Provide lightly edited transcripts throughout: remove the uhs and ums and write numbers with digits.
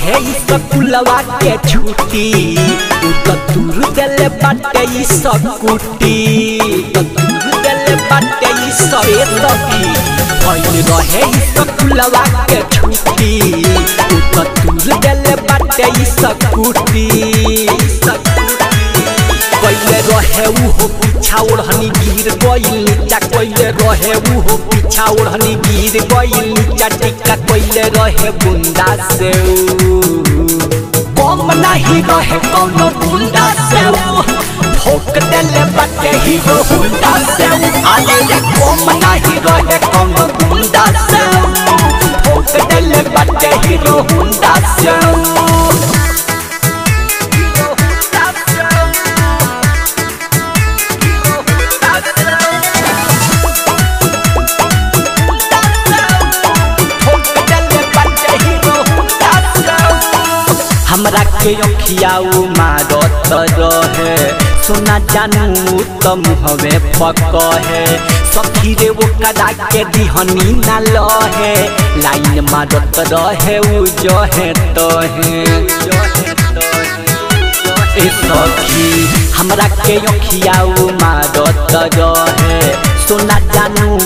रहे स्कूलवा के छुट्टी उ तो दूर देले बाटे स्कूटी दूर देले बाटे सखी भइल रहे स्कूलवा के छुट्टी उ तो दूर देले बाटे स्कूटी कैले रहे उहो पीछा ओढ़नी गिर गइल नीचा कैले रहे उहो पीछा ओढ़नी गिर गइल नीचा टिक्का कैले रहे बुंदा से कम नहीं रहे कोनो बुंदा से ठोक देले बाटे हीरो बुंदा से आले कम नहीं रहे कोनो बुंदा से ठोक देले बाटे हीरो बुंदा से हमरा के अखियाऊ मारत रहे सोना जानू तो मुहवे पक है सखी रे वो कदा के दिहनी ना लहे लाइन मारत रहे उ जो है तो है ए सखी हमरा के अखियाऊ मारत रहे सोना जानू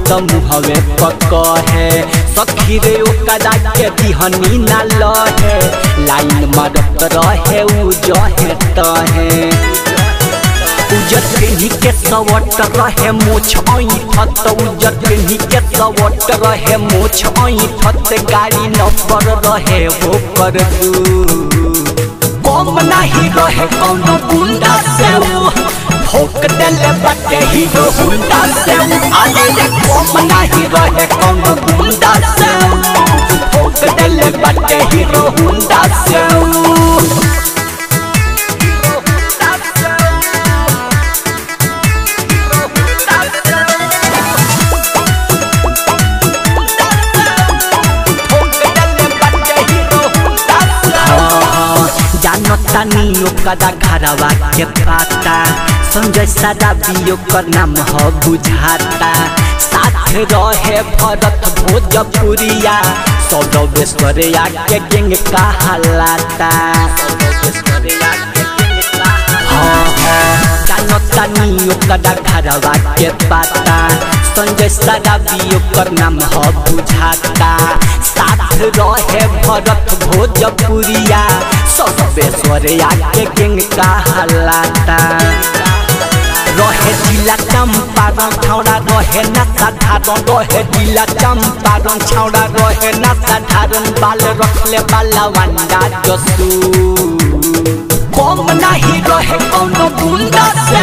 तो मुहवे पक है सखी रे ओ कदा के दिहनी ना लहे लाइन मारत रहे उ जो है तो है उजर पेन्ही के सवट रहे मोछ ऐठत उजर पेन्ही के सवट रहे मोछ ऐठत गाड़ी नंबर रहे वो कर दू कम नहीं रहे कोनो बुंदा से ठोक देले बाटे हीरो बुंदा से आले कम नहीं रहे कोनो बुंदा से ठोक देले बाटे हीरो बुंदा से तानी ओकरा घरवा के पाता संजय सादा बियो कर नाम हो बुझाता साथ रहे भरत भोजपुरिया सौरवेश्वरिया के गेंग का हलाता तानी ओकरा घरवा के पाता संजय सादा बियो कर नाम हो बुझाता साथ रहे भरत भोजपुरिया सौरवेश्वरिया के गेंग का हलाता रहे जिला चंपारण छौड़ा रहे ना साधारण रहे जिला चंपारण छौड़ा रहे ना साधारण बाल रखले बाला वंडा जसू कम नहीं रहे कोनो बुंदा से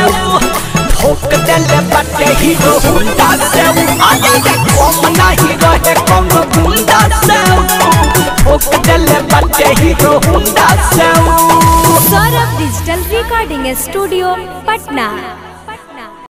ठोक देले बाटे हीरो बुंदा से आले कम नहीं रहे कोनो बुंदा से ठोक देले बाटे हीरो बुंदा से Saurabh digital recording studio Patna.